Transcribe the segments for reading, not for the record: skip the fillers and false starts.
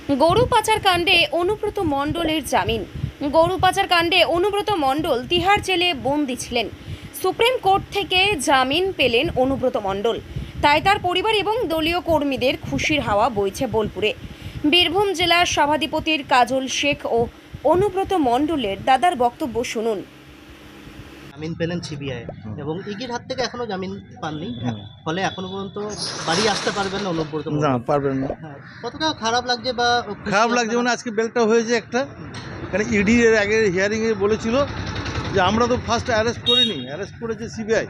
গরু পাচার কাণ্ডে অনুব্রত মণ্ডলের জামিন। গরু পাচার কাণ্ডে অনুব্রত মণ্ডল তিহার জেলে বন্দী ছিলেন। সুপ্রিম কোর্ট থেকে জামিন পেলেন অনুব্রত মণ্ডল। তাই তার পরিবার এবং দলীয় কর্মীদের খুশির হাওয়া বইছে বোলপুরে। বীরভূম জেলার সভাধিপতির কাজল শেখ ও অনুব্রত মণ্ডলের দাদার বক্তব্য শুনুন। জামিন পেলেন সিবিআই এবং ইগির হাত থেকে এখনো জামিন পাননি, ফলে এখনো পর্যন্ত বাড়ি আসতে পারবেন না অনুব্রত মণ্ডল। না, পারবেন না। হ্যাঁ, কতটা খারাপ লাগছে বা খুশি খারাপ লাগছে আপনারা? মানে আজকে বেলটা হয়েছে একটা, কারণ ইডি এর আগে হিয়ারিংয়ে বলেছিল যে আমরা তো ফার্স্ট অ্যারেস্ট করিনি, অ্যারেস্ট করেছে সিবিআই।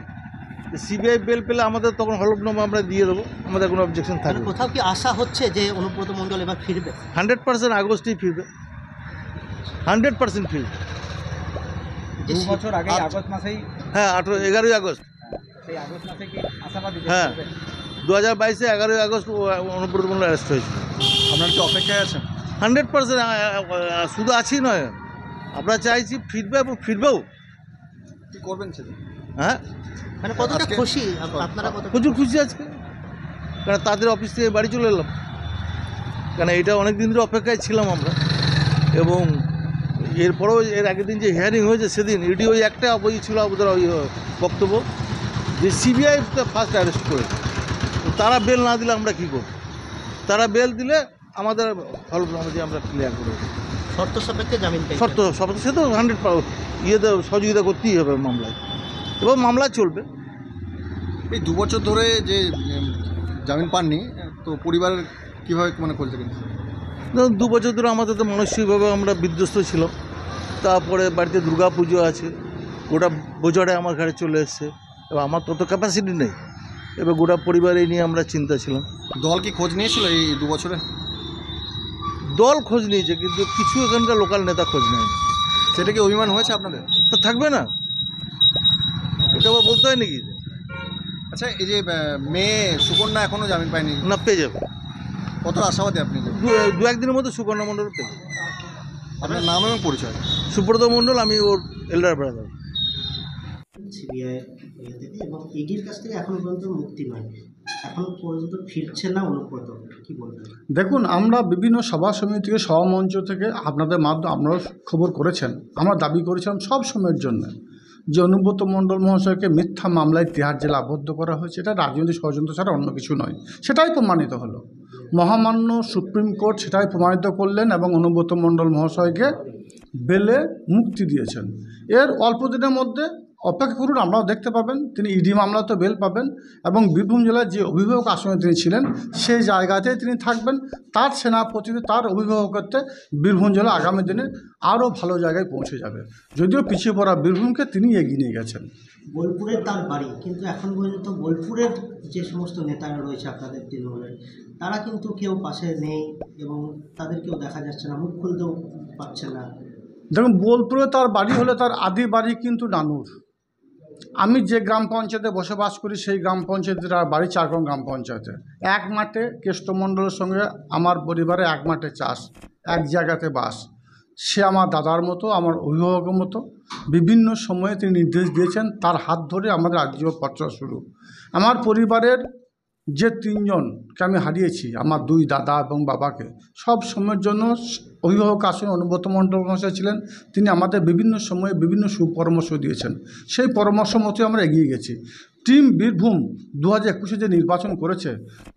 সিবিআই বেল পেলে আমাদের তখন হলফনামা আমরা দিয়ে দেবো, আমাদের কোনো অবজেকশন মানে থাকবে। কোথাও কি আশা হচ্ছে যে অনুব্রত মণ্ডল এবার ফিরবে? 100% আগস্টেই ফিরবে, 100% ফিরবে। যে 2 বছর আগে আগস্ট মাসেই, হ্যাঁ, 11ই আগস্ট। সেই আগস্ট মাসে কি আশাবাদী? হ্যাঁ, 2022-এ 11ই আগস্ট অনুব্রত মণ্ডল অ্যারেস্ট হয়েছিল। আপনারা কি অপেক্ষায় আছেন? 100% শুধু আছি নয়, আমরা চাইছি ফিরবে এবং ফিরবেও। কি করবেন সেদিন? হ্যাঁ, মানে কতটা আজকে- খুশি আপনারা? কত প্রচুর খুশি আজকে, কারণ তাদের অফিস থেকে বাড়ি চলে এলাম, কারণ এটা অনেক দিন ধরে অপেক্ষায় ছিলাম আমরা। এবং এরপরেও এর আগের দিন যে হিয়ারিং হয়েছে সেদিন ইডি ওই একটা বই ছিল ওদের ওই বক্তব্য যে সিবিআই ফার্স্ট অ্যারেস্ট করে, তারা বেল না দিলে আমরা কী করব? তারা বেল দিলে আমাদের হলফনামা দিয়ে আমরা ক্লিয়ার করে দেবো। শর্ত সাপেক্ষে জামিন পেয়েছেন? শর্ত সব সে তো 100 ইয়েতে সহযোগিতা করতেই হবে মামলায়, এবং মামলা চলবে। এই 2 বছর ধরে যে জামিন পাননি, তো পরিবারের কীভাবে মানে করতে গেছে? ধরুন 2 বছর ধরে আমাদের তো মানসিকভাবে আমরা বিধ্বস্ত ছিলাম। তারপরে বাড়িতে দুর্গা পুজো আছে, গোটা বোঝাটা আমার ঘাড়ে চলে এসছে, এবং আমার তত ক্যাপাসিটি নেই। এবার গোটা পরিবার এই নিয়ে আমরা চিন্তা ছিলাম। দল কি খোঁজ নিয়েছিল এই 2 বছরে? দল খোঁজ নিয়েছে, কিন্তু কিছু এখানকার লোকাল নেতা খোঁজ নেয়নি। সেটা কি অভিমান হয়েছে আপনাদের? তো থাকবে না, এটা আবার বলতে হয় নাকি? আচ্ছা, এই যে মেয়ে সুকন্যা এখনও জামিন পায়নি, না, পেয়ে যাবে। কত আশাবাদী আপনি? যে দু একদিনের মধ্যে সুকন্যা মণ্ডল পেয়ে যাবে। আপনার নাম এবং পরিচয়? সুব্রত মণ্ডল, আমি ওর এল্ডার ব্রাদার। সিবিআই থেকে এবং ইডির কাছ থেকে এখনো পর্যন্ত মুক্তি নয়, এখন পর্যন্ত ফিরছে না অনুব্রত, কি বলবেন? দেখুন, আমরা বিভিন্ন সভা সমিতি থেকে সভামঞ্চ থেকে আপনাদের মাধ্যমে আপনারা খবর করেছেন, আমরা দাবি করেছিলাম সব সময়ের জন্য যে অনুব্রত মণ্ডল মহাশয়কে মিথ্যা মামলায় তিহার জেলে আবদ্ধ করা হয়েছে, এটা রাজনৈতিক ষড়যন্ত্র ছাড়া অন্য কিছু নয়। সেটাই প্রমাণিত হলো, মহামান্য সুপ্রিম কোর্ট সেটাই প্রমাণিত করলেন এবং অনুব্রত মণ্ডল মহাশয়কে বেলে মুক্তি দিয়েছেন। এর অল্প দিনের মধ্যে অপেক্ষা করুন, আমরাও দেখতে পাবেন তিনি ইডি মামলাতে বেল পাবেন, এবং বীরভূম জেলার যে অভিভাবক আসনে তিনি ছিলেন সেই জায়গাতেই তিনি থাকবেন। তার সেনাপতি, তার অভিভাবকত্বে বীরভূম জেলা আগামী দিনে আরও ভালো জায়গায় পৌঁছে যাবে। যদিও পিছিয়ে পড়া বীরভূমকে তিনি এগিয়ে নিয়ে গেছেন। বোলপুরের তার বাড়ি, কিন্তু এখন পর্যন্ত বোলপুরের যে সমস্ত নেতারা রয়েছে আপনাদের তৃণমূলের, তারা কিন্তু কেউ পাশে নেই এবং তাদেরকেও দেখা যাচ্ছে না, মুখ খুলতেও পারছে না। দেখুন, বোলপুরে তার বাড়ি হলে তার আদি বাড়ি কিন্তু নানুর। আমি যে গ্রাম পঞ্চায়েতে বসবাস করি সেই গ্রাম পঞ্চায়েতের আর বাড়ি চারগ্রাম গ্রাম পঞ্চায়েতে। এক মাঠে কেষ্টমণ্ডলের সঙ্গে আমার পরিবারে এক মাঠে চাষ, এক জায়গাতে বাস। সে আমার দাদার মতো, আমার অভিভাবকের মতো। বিভিন্ন সময়ে তিনি নির্দেশ দিয়েছেন, তার হাত ধরে আমাদের আজীবন পত্র শুরু। আমার পরিবারের যে 3 জনকে আমি হারিয়েছি, আমার 2 দাদা এবং বাবাকে, সব সময়ের জন্য অভিভাবক আসনে অনুব্রত মণ্ডল মহাশয় ছিলেন। তিনি আমাদের বিভিন্ন সময়ে বিভিন্ন সুপরামর্শ দিয়েছেন, সেই পরামর্শ মতো আমরা এগিয়ে গেছি। টিম বীরভূম 2021-এ যে নির্বাচন করেছে,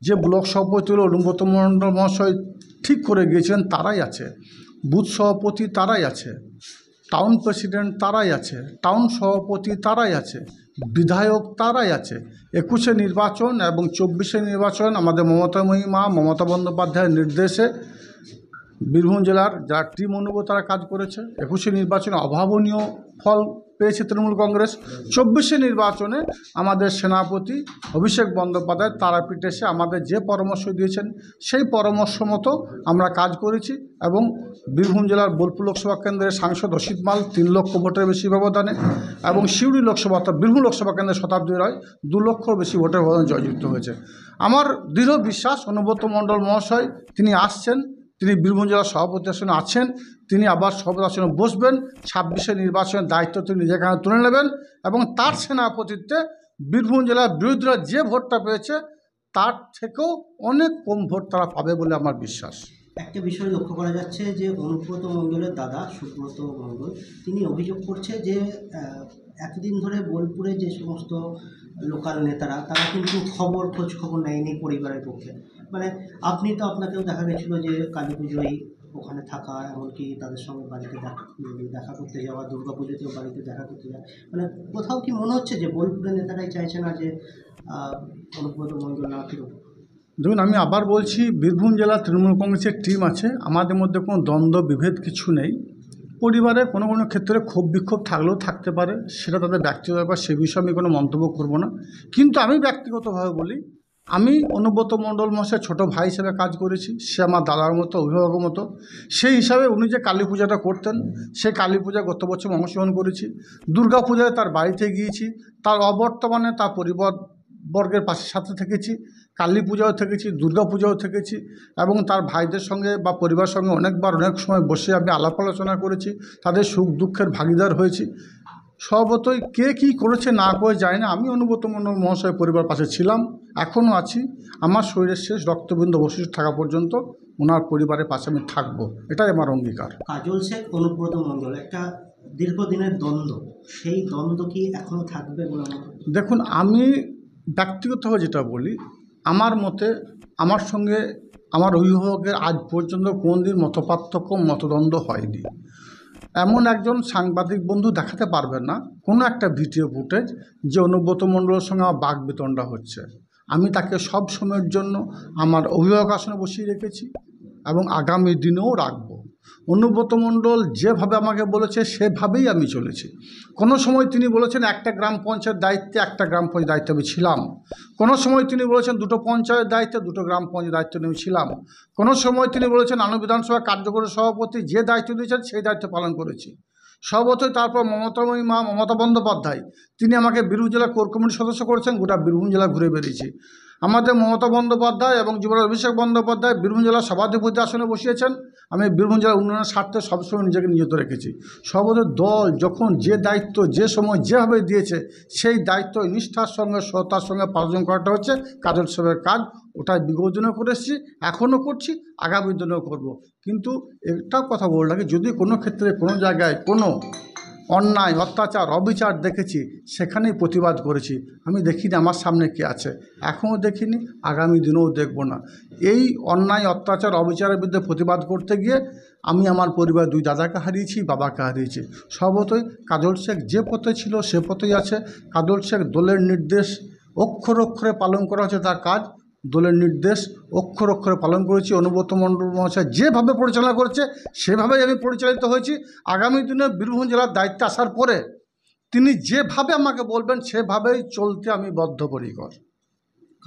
যে ব্লক সভাপতি হল অনুব্রত মণ্ডল মহাশয় ঠিক করে গিয়েছিলেন, তারাই আছে। বুথ সভাপতি তারাই আছে, টাউন প্রেসিডেন্ট তারাই আছে, টাউন সভাপতি তারাই আছে, বিধায়ক তারাই আছে। 21-এ নির্বাচন এবং 24-এ নির্বাচন আমাদের মমতাময়ী মা মমতা বন্দ্যোপাধ্যায়ের নির্দেশে বীরভূম জেলার যারা টিম অনুভব তারা কাজ করেছে। 21-এ নির্বাচনে অভাবনীয় ফল পেয়েছে তৃণমূল কংগ্রেস। 24-এ নির্বাচনে আমাদের সেনাপতি অভিষেক বন্দ্যোপাধ্যায় তারাপীঠে এসে আমাদের যে পরামর্শ দিয়েছেন সেই পরামর্শ মতো আমরা কাজ করেছি, এবং বীরভূম জেলার বোলপুর লোকসভা কেন্দ্রের সাংসদ অসিত মাল 3 লক্ষ ভোটের বেশি ব্যবধানে, এবং সিউড়ি লোকসভা অর্থাৎ বীরভূম লোকসভা কেন্দ্রের শতাব্দী রায় 2 লক্ষর বেশি ভোটের ব্যবধানে জয়যুক্ত হয়েছে। আমার দৃঢ় বিশ্বাস অনুব্রত মণ্ডল মহাশয় তিনি আসছেন, তিনি বীরভূম জেলার সভাপতি আসনে আছেন, তিনি আবার সভাপতি আসনে বসবেন। 26-এ নির্বাচনের দায়িত্ব তিনি নিজের কাছে তুলে নেবেন, এবং তার সেনাপতিত্বে বীরভূম জেলার বিরোধীরা যে ভোটটা পেয়েছে তার থেকেও অনেক কম ভোট তারা পাবে বলে আমার বিশ্বাস। একটা বিষয় লক্ষ্য করা যাচ্ছে যে অনুব্রত মণ্ডলের দাদা সুব্রত মণ্ডল তিনি অভিযোগ করছে যে এতদিন ধরে বোলপুরে যে সমস্ত লোকাল নেতারা তারা কিন্তু খোঁজ খবর নেয়নি পরিবারের পক্ষে। মানে আপনি তো আপনাকেও দেখা গেছিলো যে কালী পুজোয় ওখানে থাকা, এমনকি তাদের সঙ্গে বাড়িতে দেখা করতে যাওয়া, দুর্গা পুজোতেও বাড়িতে দেখা করতে যাওয়া। মানে কোথাও কি মনে হচ্ছে যে বোলপুরের নেতারাই চাইছে না যে অনুব্রত মণ্ডল না ফিরুক? দেখুন, আমি আবার বলছি, বীরভূম জেলা তৃণমূল কংগ্রেসের টিম আছে, আমাদের মধ্যে কোনো দ্বন্দ্ব বিভেদ কিছু নেই। পরিবারে কোনো কোনো ক্ষেত্রে ক্ষোভ বিক্ষোভ থাকলেও থাকতে পারে, সেটা তাদের ব্যক্তিগত ব্যাপার, সে বিষয়ে আমি কোনো মন্তব্য করব না। কিন্তু আমি ব্যক্তিগতভাবে বলি, আমি অনুব্রত মণ্ডল মহাশয় ছোটো ভাই হিসেবে কাজ করেছি, সে আমার দাদার মতো, অভিভাবকের মতো। সেই হিসাবে উনি যে কালী পূজাটা করতেন, সেই কালী পূজা গত বছর অংশগ্রহণ করেছি। দুর্গা পূজায় তার বাড়িতে গিয়েছি, তার অবর্তমানে তার পরিবারবর্গের সাথে থেকেছি, কালী পূজাও থেকেছি, দুর্গা পূজাও থেকেছি, এবং তার ভাইদের সঙ্গে বা পরিবারের সঙ্গে অনেকবার অনেক সময় বসে আমি আলাপ আলোচনা করেছি, তাদের সুখ দুঃখের ভাগিদার হয়েছি। সর্বতই কে কী করেছে না করে যায় না, আমি অনুব্রত মণ্ডল মহাশয় পরিবার পাশে ছিলাম, এখনও আছি। আমার শরীরের শেষ রক্তবিন্দু অবশিষ্ট থাকা পর্যন্ত ওনার পরিবারের পাশে আমি থাকবো, এটাই আমার অঙ্গীকার। কাজল শেখ অনুব্রত মণ্ডল একটা দীর্ঘদিনের দ্বন্দ্ব, সেই দ্বন্দ্ব কি এখনও থাকবে বলে আমার? দেখুন, আমি ব্যক্তিগতভাবে যেটা বলি, আমার মতে আমার সঙ্গে আমার অভিভাবকের আজ পর্যন্ত কোনোদিন মতপার্থক্য মতদ্বন্দ্ব হয়নি। এমন একজন সাংবাদিক বন্ধু দেখাতে পারবেন না কোনো একটা ভিডিও ফুটেজ যে অনুব্রত মণ্ডলের সঙ্গে আমার বাকবিতণ্ডা হচ্ছে। আমি তাকে সব সময়ের জন্য আমার অভিভাবক আসনে বসিয়ে রেখেছি এবং আগামী দিনেও রাখবো। অনুব্রত মণ্ডল যেভাবে আমাকে বলেছে সেভাবেই আমি চলেছি। কোনো সময় তিনি বলেছেন একটা গ্রাম পঞ্চায়েত দায়িত্বে, একটা গ্রাম পঞ্চায়েত দায়িত্বে আমি ছিলাম। কোনো সময় তিনি বলেছেন দুটো পঞ্চায়েত দায়িত্বে, দুটো গ্রাম পঞ্চায়েত দায়িত্ব নিয়ে ছিলাম। কোনো সময় তিনি বলেছেন আনন্দ বিধানসভা কার্যকরী সভাপতি যে দায়িত্ব দিয়েছেন সেই দায়িত্ব পালন করেছি সর্বতই। তারপর মমতাময়ী মা মমতা বন্দ্যোপাধ্যায়, তিনি আমাকে বীরভূম জেলা কোর কমিটির সদস্য করেছেন, গোটা বীরভূম জেলা ঘুরে বেরিয়েছি। আমাদের মমতা বন্দ্যোপাধ্যায় এবং যুবরাজ অভিষেক বন্দ্যোপাধ্যায় বীরভূম জেলা সভাধিপতি আসনে বসিয়েছেন। আমি বীরভূম জেলার উন্নয়নের স্বার্থে সবসময় নিজেকে নিয়োজিত রেখেছি। সর্বদয় দল যখন যে দায়িত্ব যে সময় যেভাবে দিয়েছে সেই দায়িত্ব নিষ্ঠার সঙ্গে সততার সঙ্গে পালন করাটা হচ্ছে কাজল শেখের কাজ। ওটা বিগত দিনেও করে এসেছি, এখনও করছি, আগামী দিনেও করব। কিন্তু একটাও কথা বলে রাখি, যদি কোনো ক্ষেত্রে কোনো জায়গায় কোনো অন্যায় অত্যাচার অবিচার দেখেছি সেখানেই প্রতিবাদ করেছি। আমি দেখিনি আমার সামনে কে আছে, এখনও দেখিনি, আগামী দিনেও দেখব না। এই অন্যায় অত্যাচার অবিচারের বিরুদ্ধে প্রতিবাদ করতে গিয়ে আমি আমার পরিবার দুই দাদাকে হারিয়েছি, বাবাকে হারিয়েছি। সর্বতই কাজল শেখ যে পথে ছিল সে পথেই আছে। কাজল শেখ দলের নির্দেশ অক্ষরে অক্ষরে পালন করা হচ্ছে তার কাজ, দলের নির্দেশ অক্ষর অক্ষরে পালন করেছি। অনুব্রত মণ্ডল মহাশয় যেভাবে পরিচালনা করেছে সেভাবেই আমি পরিচালিত হয়েছি। আগামী দিনে বীরভূম জেলার দায়িত্বে আসার পরে তিনি যেভাবে আমাকে বলবেন সেভাবেই চলতে আমি বদ্ধপরিকর।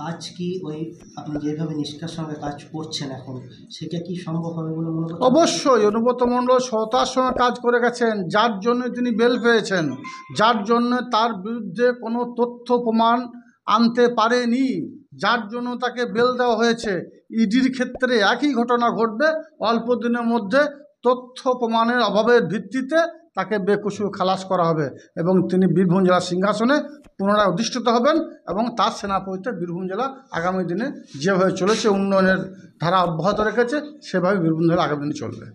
কাজ কি ওই আপনি যেভাবে নিষ্ঠার সঙ্গে কাজ করছেন এখন, সেটা কি সম্ভব হবে বলে মনে করছেন? অবশ্যই অনুব্রত মণ্ডল সততার সঙ্গে কাজ করে গেছেন, যার জন্য তিনি বেল পেয়েছেন, যার জন্য তার বিরুদ্ধে কোনো তথ্য প্রমাণ আনতে পারেনি, যার জন্য তাকে বেল দেওয়া হয়েছে। ইডির ক্ষেত্রে একই ঘটনা ঘটবে, অল্প দিনের মধ্যে তথ্য প্রমাণের অভাবের ভিত্তিতে তাকে বেকসুর খালাস করা হবে এবং তিনি বীরভূম জেলার সিংহাসনে পুনরায় অধিষ্ঠিত হবেন এবং তার সেনাপতিতে বীরভূম জেলা আগামী দিনে যেভাবে চলেছে উন্নয়নের ধারা অব্যাহত রেখেছে সেভাবে বীরভূম জেলা আগামী দিনে চলবে।